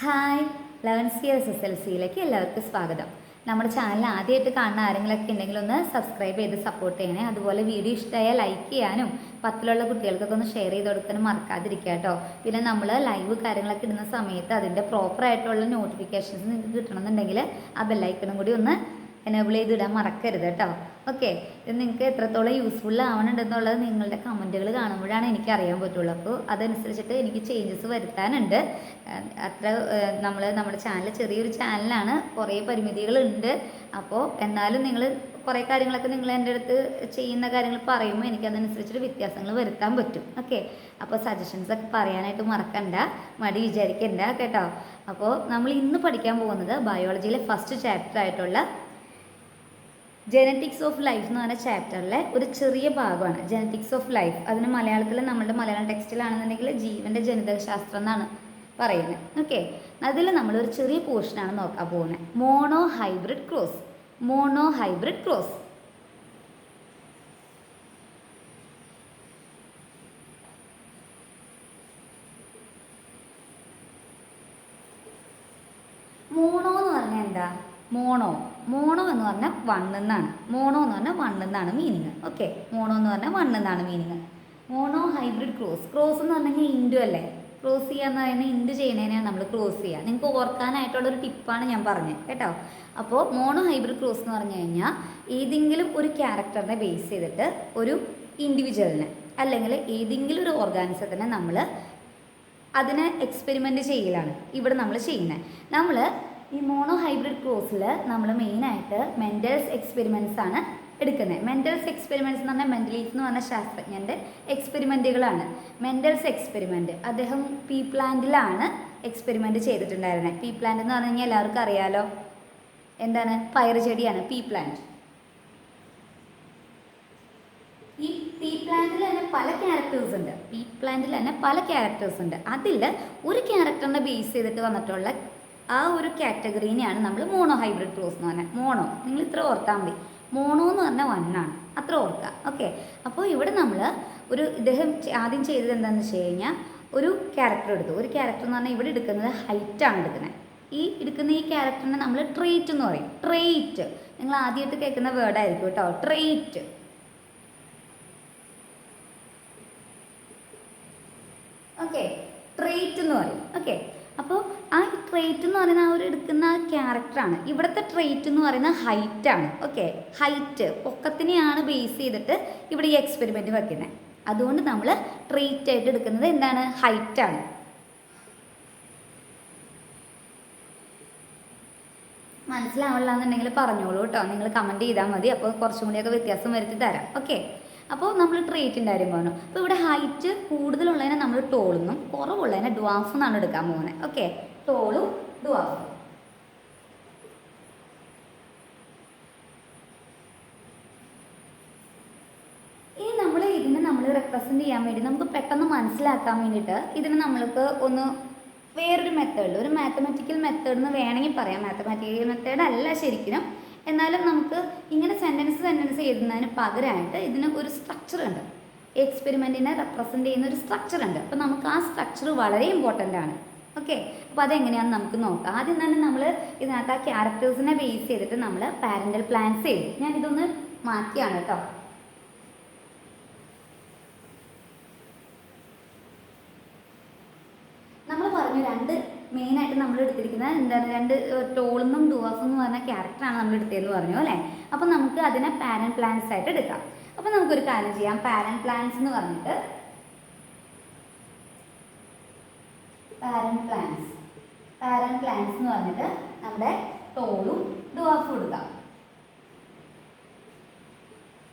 Hi, 11th year SSLCയിലേക്ക് എല്ലാവർക്കും സ്വാഗതം. നമ്മുടെ ചാനൽ ആദ്യമായിട്ട് കാണുന്ന ആരെങ്കിലുമൊക്കെ ഉണ്ടെങ്കിൽ ഒന്ന് സബ്സ്ക്രൈബ് ചെയ്ത് സപ്പോർട്ട് ചെയ്യണേ. അതുപോലെ വീഡിയോ ഇഷ്ടമായാൽ ലൈക്ക് ചെയ്യാനും 10ലുള്ള കുട്ടികൾക്കൊക്കെ ഒന്ന് ഷെയർ ചെയ്ത് കൊടുക്കാനും മറക്കാതിരിക്കുക കേട്ടോ. പിന്നെ നമ്മൾ ലൈവ് കാര്യങ്ങളൊക്കെ ഇടുന്ന സമയത്ത് അതിൻ്റെ പ്രോപ്പറായിട്ടുള്ള നോട്ടിഫിക്കേഷൻസ് നിങ്ങൾക്ക് കിട്ടണമെന്നുണ്ടെങ്കിൽ ആ ബെല്ലൈക്കണും കൂടി ഒന്ന് എനേബിൾ ചെയ്തിടാൻ മറക്കരുത് കേട്ടോ. ഓക്കെ, ഇത് നിങ്ങൾക്ക് എത്രത്തോളം യൂസ്ഫുൾ ആവണുണ്ടെന്നുള്ളത് നിങ്ങളുടെ കമൻറ്റുകൾ കാണുമ്പോഴാണ് എനിക്ക് അറിയാൻ പറ്റുള്ളൂ. അപ്പോൾ അതനുസരിച്ചിട്ട് എനിക്ക് ചേഞ്ചസ് വരുത്താനുണ്ട്. അത്ര നമ്മുടെ ചാനൽ ചെറിയൊരു ചാനലാണ്, കുറേ പരിമിതികളുണ്ട്. അപ്പോൾ എന്നാലും നിങ്ങൾ കുറേ കാര്യങ്ങളൊക്കെ നിങ്ങൾ എൻ്റെ അടുത്ത് ചെയ്യുന്ന കാര്യങ്ങൾ പറയുമ്പോൾ എനിക്കതനുസരിച്ചിട്ട് വ്യത്യാസങ്ങൾ വരുത്താൻ പറ്റും. ഓക്കെ, അപ്പോൾ സജഷൻസൊക്കെ പറയാനായിട്ട് മറക്കണ്ട, മടി വിചാരിക്കണ്ട കേട്ടോ. അപ്പോൾ നമ്മൾ ഇന്ന് പഠിക്കാൻ പോകുന്നത് ബയോളജിയിലെ ഫസ്റ്റ് ചാപ്റ്റർ ആയിട്ടുള്ള ജെനറ്റിക്സ് ഓഫ് ലൈഫ് എന്ന് പറഞ്ഞ ചാപ്റ്ററിലെ ഒരു ചെറിയ ഭാഗമാണ് ജെനറ്റിക്സ് ഓഫ് ലൈഫ്. അതിന് മലയാളത്തിൽ നമ്മുടെ മലയാളം ടെക്സ്റ്റിലാണെന്നുണ്ടെങ്കിൽ ജീവൻ്റെ ജനിതകശാസ്ത്രം എന്നാണ് പറയുന്നത്. ഓക്കെ, അതിൽ നമ്മളൊരു ചെറിയ പോർഷനാണ് നോക്കാൻ പോകുന്നത്. Mono hybrid cross. Mono hybrid cross mono എന്ന് പറഞ്ഞാൽ എന്താ? മോണോ എന്ന് പറഞ്ഞാൽ വണ്ണെന്നാണ്. മോണോ എന്ന് പറഞ്ഞാൽ വണ്ണെന്നാണ് മീനിങ്. ഓക്കെ, മോണോ എന്ന് പറഞ്ഞാൽ വണ്ണെന്നാണ് മീനിങ്. മോണോ ഹൈബ്രിഡ് ക്രോസ് എന്ന് പറഞ്ഞെങ്കിൽ ഇൻഡു അല്ലേ? ക്രോസ് ചെയ്യുക എന്ന് പറയുന്നത് ഇൻഡു ചെയ്യുന്നതിനാണ് നമ്മൾ ക്രോസ് ചെയ്യുക. നിങ്ങൾക്ക് ഓർക്കാനായിട്ടുള്ളൊരു ടിപ്പാണ് ഞാൻ പറഞ്ഞത് കേട്ടോ. അപ്പോൾ മോണോ ഹൈബ്രിഡ് ക്രോസ് എന്ന് പറഞ്ഞു കഴിഞ്ഞാൽ ഏതെങ്കിലും ഒരു ക്യാരക്ടറിനെ ബേസ് ചെയ്തിട്ട് ഒരു ഇൻഡിവിജ്വലിനെ അല്ലെങ്കിൽ ഏതെങ്കിലും ഒരു ഓർഗാനിസത്തിനെ നമ്മൾ അതിനെ എക്സ്പെരിമെൻ്റ് ചെയ്യലാണ് ഇവിടെ നമ്മൾ ചെയ്യുന്നത്. നമ്മൾ ഈ മോണോ ഹൈബ്രിഡ് ക്രോസിൽ നമ്മൾ മെയിനായിട്ട് മെൻഡൽസ് എക്സ്പെരിമെൻറ്റ്സ് ആണ് എടുക്കുന്നത്. മെൻഡൽസ് എക്സ്പെരിമെൻറ്റ്സ് എന്ന് പറഞ്ഞാൽ മെൻഡലീഫ് എന്ന് പറഞ്ഞ ശാസ്ത്രജ്ഞൻ്റെ എക്സ്പെരിമെൻറ്റുകളാണ്. മെൻഡൽസ് എക്സ്പെരിമെൻറ്റ് അദ്ദേഹം പീ പ്ലാന്റിലാണ് എക്സ്പെരിമെൻറ്റ് ചെയ്തിട്ടുണ്ടായിരുന്നത്. പീ പ്ലാന്റ് എന്ന് പറഞ്ഞു കഴിഞ്ഞാൽ എല്ലാവർക്കും അറിയാലോ, എന്താണ്? പയറ് ചെടിയാണ് പീ പ്ലാന്റ്. ഈ പീ പ്ലാന്റിൽ തന്നെ പല ക്യാരക്ടേഴ്സ് ഉണ്ട്. പീ പ്ലാന്റിൽ തന്നെ പല ക്യാരക്ടേഴ്സ് ഉണ്ട്. അതിൽ ഒരു ക്യാരക്ടറിനെ ബേസ് ചെയ്തിട്ട് വന്നിട്ടുള്ള ആ ഒരു കാറ്റഗറീനെയാണ് നമ്മൾ മോണോ ഹൈബ്രിഡ് ക്രോസ് എന്ന് പറഞ്ഞാൽ. മോണോ നിങ്ങൾ ഇത്ര ഓർത്താൽ മതി. മോണോ എന്ന് പറഞ്ഞാൽ വണ്ണാണ്, അത്ര ഓർക്കുക. ഓക്കെ, അപ്പോൾ ഇവിടെ നമ്മൾ ഇദ്ദേഹം ആദ്യം ചെയ്തത് എന്താണെന്ന് വെച്ച് കഴിഞ്ഞാൽ ഒരു ക്യാരക്ടർ എടുത്തു. ഒരു ക്യാരക്ടർ എന്ന് പറഞ്ഞാൽ ഇവിടെ എടുക്കുന്നത് ഹൈറ്റാണ് എടുക്കുന്നത്. എടുക്കുന്ന ഈ ക്യാരക്ടറിനെ നമ്മൾ ട്രെയ്റ്റ് എന്ന് പറയും. ട്രെയ്റ്റ് നിങ്ങൾ ആദ്യമായിട്ട് കേൾക്കുന്ന വേർഡായിരിക്കും കേട്ടോ, ട്രെയ്റ്റ്. ഓക്കെ, ട്രെയ്റ്റ് എന്ന് പറയും. ഓക്കെ, അപ്പോൾ ആ ട്രെയ്റ്റ് എന്ന് പറയുന്ന ആ ഒരു എടുക്കുന്ന ആ ക്യാരക്ടറാണ്. ഇവിടുത്തെ ട്രെയ്റ്റ് എന്ന് പറയുന്നത് ഹൈറ്റാണ്. ഓക്കെ, ഹൈറ്റ് പൊക്കത്തിനെയാണ് ബേസ് ചെയ്തിട്ട് ഇവിടെ ഈ എക്സ്പെരിമെൻറ്റ് വയ്ക്കുന്നത്. അതുകൊണ്ട് നമ്മൾ ട്രെയ്റ്റ് ആയിട്ട് എടുക്കുന്നത് എന്താണ്? ഹൈറ്റാണ്. മനസ്സിലാവില്ല എന്നുണ്ടെങ്കിൽ പറഞ്ഞോളൂ കേട്ടോ, നിങ്ങൾ കമൻറ്റ് ചെയ്താൽ മതി. അപ്പോൾ കുറച്ചും കൂടിയൊക്കെ വ്യത്യാസം വരുത്തി തരാം. ഓക്കെ, അപ്പോൾ നമ്മൾ ട്രെയ്റ്റിൻ്റെ കാര്യം പറഞ്ഞു. അപ്പോൾ ഇവിടെ ഹൈറ്റ് കൂടുതലുള്ളതിനെ നമ്മൾ ടോളെന്നും കുറവുള്ളതിനെ ഡ്വാഫ് എന്നാണ് എടുക്കാൻ പോകുന്നത്. ഓക്കെ, ടോളും ഡ്വാഫും. ഇനി ഇതിനെ റെപ്രസെൻ്റ് ചെയ്യാൻ വേണ്ടി നമുക്ക് പെട്ടെന്ന് മനസ്സിലാക്കാൻ വേണ്ടിയിട്ട് ഇതിനെ നമ്മൾക്ക് ഒന്ന് വേറൊരു മെത്തേഡിൽ, ഒരു മാത്തമാറ്റിക്കൽ മെത്തേഡ് എന്ന് വേണമെങ്കിൽ പറയാം. മാത്തമാറ്റിക്കൽ മെത്തേഡ് അല്ല ശരിക്കും, എന്നാലും നമുക്ക് ഇങ്ങനെ സെൻറ്റൻസ് എഴുതുന്നതിന് പകരമായിട്ട് ഇതിന് ഒരു സ്ട്രക്ചർ ഉണ്ട്. എക്സ്പെരിമെൻറ്റിനെ റെപ്രസെൻ്റ് ചെയ്യുന്ന ഒരു സ്ട്രക്ചർ ഉണ്ട്. അപ്പോൾ നമുക്ക് ആ സ്ട്രക്ചർ വളരെ ഇമ്പോർട്ടൻ്റ് ആണ്. ഓക്കെ, അപ്പോൾ അതെങ്ങനെയാണെന്ന് നമുക്ക് നോക്കാം. ആദ്യം തന്നെ നമ്മൾ ഇതിനകത്ത് ആ ക്യാരക്ടേഴ്സിനെ ബേസ് ചെയ്തിട്ട് നമ്മൾ പാരൻ്റൽ പ്ലാൻസ് ചെയ്യും. ഞാനിതൊന്ന് മാറ്റിയാണ് കേട്ടോ. നമ്മൾ പറഞ്ഞു മെയിനായിട്ട് നമ്മൾ എടുത്തിരിക്കുന്നത് എന്താണ്? ടോളെന്നും ഡുവാഫും എന്ന് പറഞ്ഞ ക്യാരക്ടറാണ് നമ്മൾ എടുത്തതെന്ന് പറഞ്ഞു അല്ലേ. അപ്പോൾ നമുക്ക് അതിനെ പാരന്റ് പ്ലാന്റ്സ് ആയിട്ട് എടുക്കാം. അപ്പോൾ നമുക്കൊരു കാര്യം ചെയ്യാം. പാരന്റ് പ്ലാന്റ്സ് എന്ന് പറഞ്ഞിട്ട് നമ്മുടെ ടോളും ഡുവാഫും എടുക്കാം.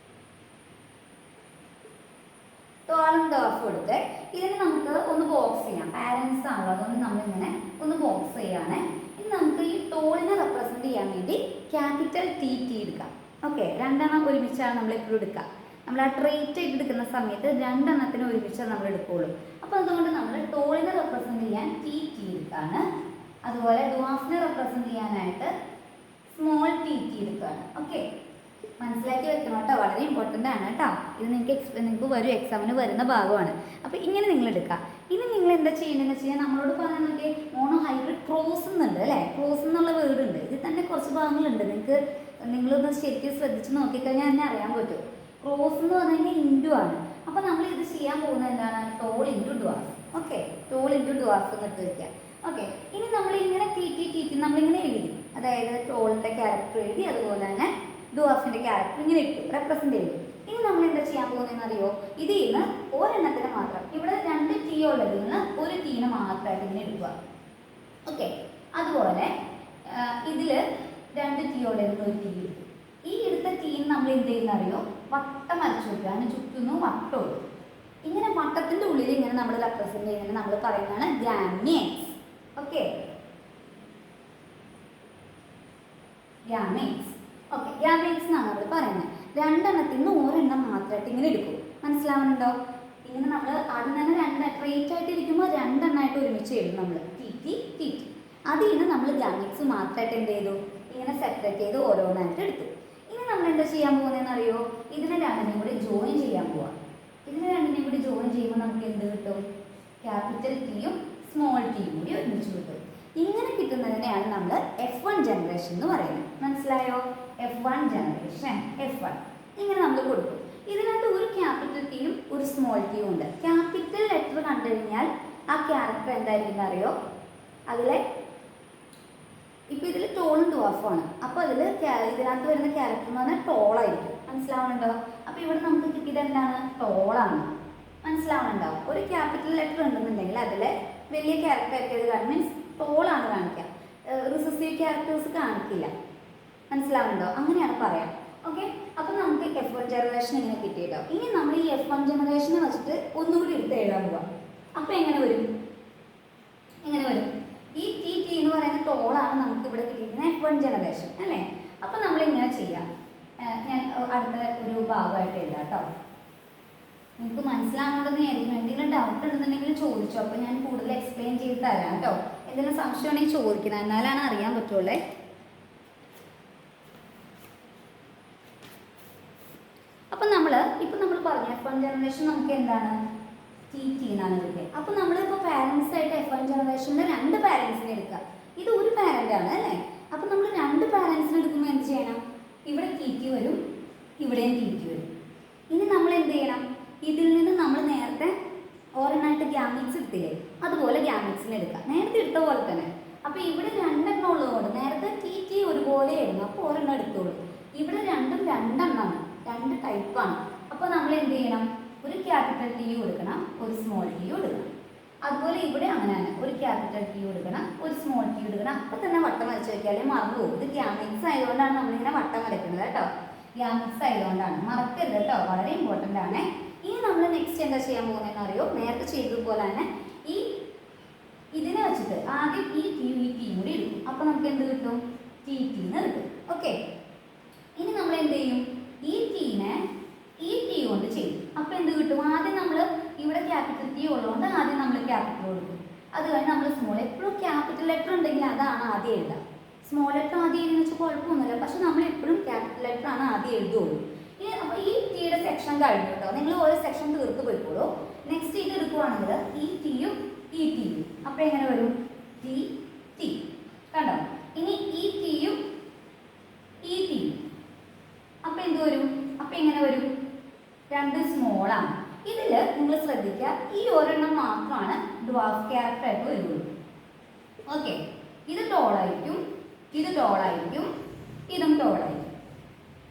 ടോളും ഡുവാഫും എടുത്ത് ഇതിന് നമുക്ക് ഒന്ന് ബോക്സ് ചെയ്യാം. പാരൻസ് ആണല്ലോ, അതുകൊണ്ട് നമ്മളിങ്ങനെ ഒന്ന് ബോക്സ് ചെയ്യാണ്. ഇനി നമുക്ക് ഈ ടോളിനെ റെപ്രസെൻ്റ് ചെയ്യാൻ വേണ്ടി ക്യാപിറ്റൽ ടി എടുക്കാം. ഓക്കെ, രണ്ടെണ്ണം ഒരുമിച്ചാണ് നമ്മൾ എപ്പോഴും എടുക്കുക. നമ്മൾ ആ ട്രെയ്റ്റ് ആയിട്ട് എടുക്കുന്ന സമയത്ത് രണ്ടെണ്ണത്തിന് ഒരുമിച്ചാണ് നമ്മൾ എടുക്കുകയുള്ളൂ. അപ്പോൾ അതുകൊണ്ട് നമ്മൾ ടോളിനെ റെപ്രസെൻ്റ് ചെയ്യാൻ ടി എടുക്കുകയാണ്. അതുപോലെ ഡ്വാഫിനെ റെപ്രസെൻ്റ് ചെയ്യാനായിട്ട് സ്മോൾ ടി എടുക്കുകയാണ്. ഓക്കെ, മനസ്സിലാക്കി വെക്കണം കേട്ടോ, വളരെ ഇമ്പോർട്ടൻ്റ് ആണ് കേട്ടോ. ഇത് നിങ്ങൾക്ക് വരും, എക്സാമിന് വരുന്ന ഭാഗമാണ്. അപ്പോൾ ഇങ്ങനെ നിങ്ങൾ എടുക്കുക. ഇനി നിങ്ങൾ എന്താ ചെയ്യേണ്ടതെന്ന് വെച്ച് കഴിഞ്ഞാൽ നമ്മളോട് പറയുന്നത് മോണോ ഹൈബ്രിഡ് ക്രോസ് കുറച്ച് ഭാഗങ്ങളുണ്ട്. നിങ്ങളൊന്ന് ശരിക്കും ശ്രദ്ധിച്ച് നോക്കിക്കഴിഞ്ഞാൽ തന്നെ അറിയാൻ പറ്റും. ക്രോസ് എന്ന് പറഞ്ഞു കഴിഞ്ഞാൽ ഇൻറ്റു ആണ്. അപ്പോൾ നമ്മൾ ഇത് ചെയ്യാൻ പോകുന്നത് എന്താണ്? Tall into dwarf. Okay, tall into dwarf എന്ന് എടുത്ത് വയ്ക്കാം. ഓക്കെ, ഇനി നമ്മളിങ്ങനെ ടി നമ്മളിങ്ങനെ എഴുതി, അതായത് ടോളിൻ്റെ ക്യാരക്ടർ എഴുതി, അതുപോലെ തന്നെ ഡ്വാർഫിൻ്റെ ക്യാരക്ടർ ഇങ്ങനെ ഇട്ടു, റെപ്രസെൻ്റ് ചെയ്തു. ഇനി നമ്മൾ എന്താ ചെയ്യാൻ പോകുന്നതെന്ന് അറിയോ? ഇതിൽ നിന്ന് ഒരെണ്ണത്തിന് മാത്രം, ഇവിടെ 2 ടി ഉള്ളതിൽ നിന്ന് ഒരു ടീനെ മാത്രമായിട്ട് ഇങ്ങനെ എടുക്കുക. ഓക്കെ, അതുപോലെ ഇതിൽ 2 ടി ഉള്ളതിൽ നിന്ന് ഒരു ടീ എടുക്കും. ഈ എടുത്ത ടീന് നമ്മൾ എന്ത് ചെയ്യുന്ന അറിയോ? വട്ടം വരച്ചു വെക്കുക. അതിന് ചുറ്റുന്നു വട്ടം. ഇങ്ങനെ വട്ടത്തിൻ്റെ ഉള്ളിൽ ഇങ്ങനെ നമ്മൾ റെപ്രസെൻ്റ് ചെയ്യുന്നത് നമ്മൾ പറയുന്നതാണ് gametes. Okay, gametes. Okay, gametes എന്നാണ് നമ്മൾ പറയുന്നത്. 2 എണ്ണത്തിൽ നിന്ന് ഒരെണ്ണം മാത്രമായിട്ട് ഇങ്ങനെ എടുക്കും. മനസ്സിലാവുന്നുണ്ടോ? ഇങ്ങനെ നമ്മൾ ആദ്യം തന്നെ 2 സ്ട്രെയിറ്റ് ആയിട്ട് ഇരിക്കുമ്പോൾ 2 എണ്ണമായിട്ട് ഒരുമിച്ച് എഴുതും നമ്മൾ, ടി. അതിൽ നിന്ന് നമ്മൾ ഗാമീറ്റ്സ് മാത്രമായിട്ട് എന്ത് ചെയ്തു? ഇങ്ങനെ സെപ്പറേറ്റ് ചെയ്ത് ഓരോന്നായിട്ട് എടുത്തു. ഇനി നമ്മൾ എന്താ ചെയ്യാൻ പോകുന്നതെന്ന് അറിയോ? ഇതിനെ 2നെയും കൂടി ജോയിൻ ചെയ്യാൻ പോവാം. ഇതിനെ 2നെയും കൂടി ജോയിൻ ചെയ്യുമ്പോൾ നമുക്ക് എന്ത് കിട്ടും? ക്യാപിറ്റൽ ടിയും സ്മോൾ ടിയും കൂടി ഒരുമിച്ച് കിട്ടും. ഇങ്ങനെ കിട്ടുന്നതിനെയാണ് നമ്മൾ F1 ജനറേഷൻ എന്ന് പറയുന്നത്. മനസ്സിലായോ? F1 ജനറേഷൻ, F1 ഇങ്ങനെ നമ്മൾ കൊടുക്കും. ഇതിനകത്ത് ഒരു ക്യാപിറ്റൽ ടിയും ഒരു സ്മോൾ ടിയും ഉണ്ട്. ക്യാപിറ്റൽ ലെറ്റർ കണ്ടു കഴിഞ്ഞാൽ ആ ക്യാരക്ടർ എന്തായിരിക്കും അറിയോ? അതിലെ ഇപ്പം ഇതിൽ ടോളും ഡ്വാർഫാണ്. അപ്പോൾ ഇതിനകത്ത് വരുന്ന ക്യാരക്ടർ എന്ന് പറഞ്ഞാൽ ടോളായിരിക്കും. മനസ്സിലാവുന്നുണ്ടോ? അപ്പോൾ ഇവിടെ നമുക്ക് കിട്ടിയത് എന്താണ്? ടോളാണ്. മനസ്സിലാവുന്നുണ്ടോ? ഒരു ക്യാപിറ്റൽ ലെറ്റർ ഉണ്ടെന്നുണ്ടെങ്കിൽ അതിലെ വലിയ ക്യാരക്ടർ ആയിരിക്കും. കാരണം മീൻസ് ടോളാണ് കാണിക്കുക, റിസസീവ് ക്യാരക്ടേഴ്സ് കാണിക്കില്ല. മനസ്സിലാവുന്നുണ്ടോ? അങ്ങനെയാണ് പറയാം. ഓക്കെ, അപ്പോൾ നമുക്ക് F1 ജനറേഷൻ ഇങ്ങനെ കിട്ടിയിട്ടോ. ഇനി നമ്മൾ ഈ F1 ജനറേഷനെ വെച്ചിട്ട് ഒന്നുകൂടി എടുത്ത് എഴുതാൻ പോവാം. അപ്പോൾ എങ്ങനെ വരും? ഈ ടി എന്ന് പറയുന്ന ടോളാണ് നമുക്ക് ഇവിടെ കിട്ടിയിരിക്കുന്ന F1 ജനറേഷൻ അല്ലേ? അപ്പോൾ നമ്മൾ ഇങ്ങനെ ചെയ്യാം. ഞാൻ അടുത്ത ഒരു ഭാഗമായിട്ട് എഴുതാം കേട്ടോ. നിങ്ങൾക്ക് മനസ്സിലാവുന്നതെന്ന് വിചാരിക്കും. എന്തെങ്കിലും ഡൗട്ട് ഉണ്ടെന്നുണ്ടെങ്കിൽ ചോദിച്ചു. അപ്പോൾ ഞാൻ കൂടുതൽ എക്സ്പ്ലെയിൻ ചെയ്ത് തരാം കേട്ടോ. എന്തെങ്കിലും സംശയം ഉണ്ടെങ്കിൽ ചോദിക്കണം, എന്നാലാണ് അറിയാൻ പറ്റുള്ളേ. അപ്പം നമ്മൾ പറഞ്ഞു F1 ജനറേഷൻ നമുക്ക് എന്താണ്? ടി എന്നാണ് കിട്ടിയത്. അപ്പോൾ നമ്മളിപ്പോൾ പാരൻസ് ആയിട്ട് F1 ജനറേഷനിൽ 2 പാരൻസിനെ എടുക്കുക. ഇത് ഒരു പാരൻ്റ് ആണ് അല്ലേ? അപ്പോൾ നമ്മൾ 2 പാരൻസിനെ എടുക്കുമ്പോൾ എന്ത് ചെയ്യണം? ഇവിടെ ടി വരും, ഇവിടെയും ടി വരും. ഇനി നമ്മൾ എന്ത് ചെയ്യണം? ഇതിൽ നിന്ന് നമ്മൾ നേരത്തെ ഒരെണ്ണമായിട്ട് ഗ്യാമീറ്റ്സ് എടുത്തില്ലേ, അതുപോലെ ഗ്യാമീറ്റ്സിനെ എടുക്കാം. നേരത്തെ എടുത്ത പോലെ തന്നെ. അപ്പോൾ ഇവിടെ 2 എണ്ണം ഉള്ളതുകൊണ്ട് നേരത്തെ ടി ഒരുപോലെയായിരുന്നു. അപ്പോൾ ഒരെണ്ണം എടുത്തോളൂ. ഇവിടെ 2 എണ്ണമാണ്, 2 ടൈപ്പാണ്. അപ്പോൾ നമ്മൾ എന്ത് ചെയ്യണം? ഒരു ക്യാപിറ്റൽ ടി കൊടുക്കണം, ഒരു സ്മോൾ ടി കൊടുക്കണം. അതുപോലെ ഇവിടെ അങ്ങനെയാണ്, ഒരു ക്യാപിറ്റൽ ടി കൊടുക്കണം, ഒരു സ്മോൾ ടി കൊടുക്കണം. അപ്പോൾ തന്നെ വട്ടം വരച്ച് വയ്ക്കാതെ മറന്നു പോകും. ഇത് ഗ്യാമീറ്റ്സ് ആയതുകൊണ്ടാണ് നമ്മളിങ്ങനെ വട്ടം വരയ്ക്കുന്നത് കേട്ടോ. ഗ്യാമീറ്റ്സ് ആയതുകൊണ്ടാണ്, മറക്കരുത് കേട്ടോ. വളരെ ഇമ്പോർട്ടൻ്റ് ആണ്. ഇനി നമ്മൾ നെക്സ്റ്റ് എന്താ ചെയ്യാൻ പോകുന്നതെന്ന് അറിയോ? നേരത്തെ ചെയ്തതുപോലെ തന്നെ ഇതിനെ വെച്ചിട്ട് ആദ്യം ഈ ടിയും കൂടി എടുക്കും. അപ്പോൾ നമുക്ക് എന്ത് കിട്ടും? ടി എന്ന് കിട്ടും. ഓക്കെ, ഇനി നമ്മൾ എന്ത് ചെയ്യും? ഈ ടീനെ ഈ ടി കൊണ്ട് ചെയ്യും. അപ്പോൾ എന്ത് കിട്ടും? ആദ്യം നമ്മൾ ഇവിടെ ക്യാപിറ്റൽ ടി ഉള്ളതുകൊണ്ട് ആദ്യം നമ്മൾ ക്യാപിറ്റൽ കൊടുക്കും. അത് കഴിഞ്ഞ് നമ്മൾ സ്മോൾ, എപ്പോഴും ക്യാപിറ്റൽ ലെറ്റർ ഉണ്ടെങ്കിൽ അതാണ് ആദ്യം എഴുതുക. സ്മോൾ ലെറ്റർ ആദ്യം എഴുതുന്ന വെച്ചാൽ കുഴപ്പമൊന്നുമില്ല. പക്ഷെ നമ്മൾ എപ്പോഴും ക്യാപിറ്റൽ ലെറ്റർ ആണ് ആദ്യം എഴുതുള്ളൂ. അപ്പോൾ ഈ ടിയുടെ സെക്ഷൻ കഴിഞ്ഞു കേട്ടോ. നിങ്ങൾ ഓരോ സെക്ഷൻ തീർത്ത് പോയിക്കോളൂ. നെക്സ്റ്റ് ഇത് എടുക്കുവാണെങ്കിൽ ഈ ടിയും ഈ ടിയും. അപ്പോൾ എങ്ങനെ വരും? ടി കണ്ടോ? ഇനി ഈ ടിയും ഈ ടിയും. അപ്പോൾ എന്ത് വരും? അപ്പോൾ എങ്ങനെ വരും? 2 സ്മോളാണ്. ഇതിൽ നിങ്ങൾ ശ്രദ്ധിക്കുക, ഈ ഒരെണ്ണം മാത്രമാണ് ഡ്വാർഫ് ക്യാരക്ടർ ആയിട്ട് വരുള്ളൂ. ഓക്കെ, ഇത് ടോളായിരിക്കും, ഇത് ടോളായിരിക്കും, ഇതും ടോളായിരിക്കും.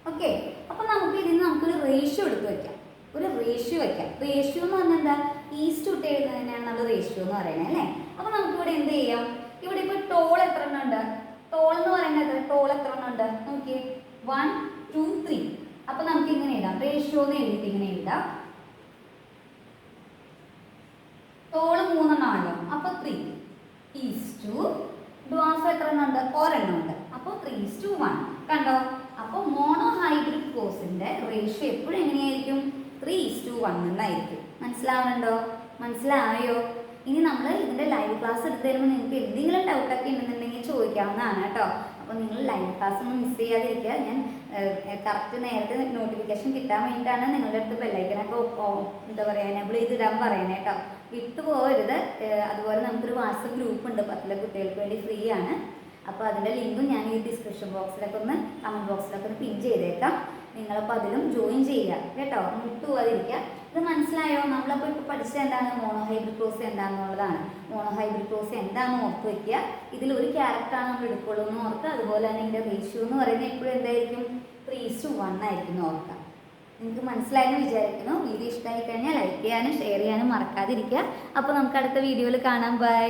ഓക്കെ, അപ്പോൾ നമുക്ക് ഇതിന് നമുക്കൊരു റേഷ്യോ എടുത്ത് വയ്ക്കാം. ഒരു റേഷ്യോ വയ്ക്കാം. റേഷ്യോ എന്ന് പറഞ്ഞാൽ എന്താ? ഈസ്റ്റ് ഇട്ട് എഴുതുന്നതിനാണ് നമ്മൾ റേഷ്യോ എന്ന് പറയുന്നത് അല്ലേ? അപ്പോൾ നമുക്കിവിടെ എന്ത് ചെയ്യാം? ഇവിടെ ഇപ്പോൾ ടോൾ എത്ര എണ്ണം ഉണ്ട്? ടോൾ എന്ന് പറയുന്നത് ടോൾ എത്ര എണ്ണം ഉണ്ട്? നോക്കിയേ, 1 2 3. അപ്പോൾ നമുക്ക് ഇങ്ങനെ എഴുതാം. റേഷ്യോ എന്ന് എഴുതിയിട്ട് ഇങ്ങനെ എഴുതാം. ടോള് 3 എണ്ണമാണല്ലോ. അപ്പോൾ 3 ഈസ്റ്റു. ഡ്വാർഫ് എത്ര എണ്ണം ഉണ്ട്? ഒരെണ്ണം ഉണ്ട്. അപ്പോൾ 3:1. കണ്ടോ? അപ്പോൾ മോണോ ഹൈബ്രിഡ് ക്രോസിന്റെ റേഷ്യോ എപ്പോഴും എങ്ങനെയായിരിക്കും? 3:1 എന്നായിരിക്കും. മനസ്സിലാവുന്നുണ്ടോ? മനസ്സിലായോ? ഇനി നമ്മൾ ഇതിൻ്റെ ലൈവ് ക്ലാസ് എടുത്തു തരുമ്പോൾ നിങ്ങൾക്ക് എന്തെങ്കിലും ഡൗട്ടൊക്കെ ഉണ്ടെന്നുണ്ടെങ്കിൽ ചോദിക്കാവുന്നതാണ് കേട്ടോ. അപ്പോൾ നിങ്ങൾ ലൈവ് ക്ലാസ് ഒന്നും മിസ് ചെയ്യാതിരിക്കുക. ഞാൻ കറക്റ്റ് നേരത്തെ നോട്ടിഫിക്കേഷൻ കിട്ടാൻ വേണ്ടിയിട്ടാണ് നിങ്ങളുടെ അടുത്ത് ബെല്ലൈക്കനൊക്കെ എന്താ പറയുക എനേബിൾ ചെയ്തിടാൻ പറയുന്നത് കേട്ടോ. വിട്ടു പോകരുത്. അതുപോലെ നമുക്കൊരു വാട്സപ്പ് ഗ്രൂപ്പ് ഉണ്ട്, 10 കുട്ടികൾക്ക് വേണ്ടി ഫ്രീ ആണ്. അപ്പോൾ അതിൻ്റെ ലിങ്കും ഞാൻ ഈ ഡിസ്ക്രിപ്ഷൻ ബോക്സിലൊക്കെ ഒന്ന് കമൻറ്റ് ബോക്സിലൊക്കെ ഒന്ന് പിൻ ചെയ്തേക്കാം. നിങ്ങളപ്പോൾ അതിലും ജോയിൻ ചെയ്യുക കേട്ടോ, മുട്ടുപോകാതിരിക്കുക. ഇത് മനസ്സിലായോ? നമ്മളപ്പോൾ ഇപ്പോൾ പഠിച്ചത് എന്താണ്? മോണോ ഹൈബ്രിഡ് ക്രോസ് എന്താണെന്നുള്ളതാണ്. മോണോ ഹൈബ്രിഡ് ക്രോസ് എന്താണെന്ന് ഓർത്ത് വയ്ക്കുക. ഇതിലൊരു ക്യാരക്ടറാണ് നമ്മൾ എടുക്കുള്ളൂ എന്ന് ഓർക്കുക. അതുപോലെ തന്നെ ഇതിൻ്റെ റേഷ്യോ എന്ന് പറയുന്നത് എപ്പോഴും എന്തായിരിക്കും? 3:1 ആയിരിക്കും എന്ന് ഓർക്കുക. നിങ്ങൾക്ക് മനസ്സിലായെന്ന് വിചാരിക്കുന്നു. വീഡിയോ ഇഷ്ടമായി കഴിഞ്ഞാൽ ലൈക്ക് ചെയ്യാനും ഷെയർ ചെയ്യാനും മറക്കാതിരിക്കുക. അപ്പോൾ നമുക്ക് അടുത്ത വീഡിയോയിൽ കാണാം. ബൈ.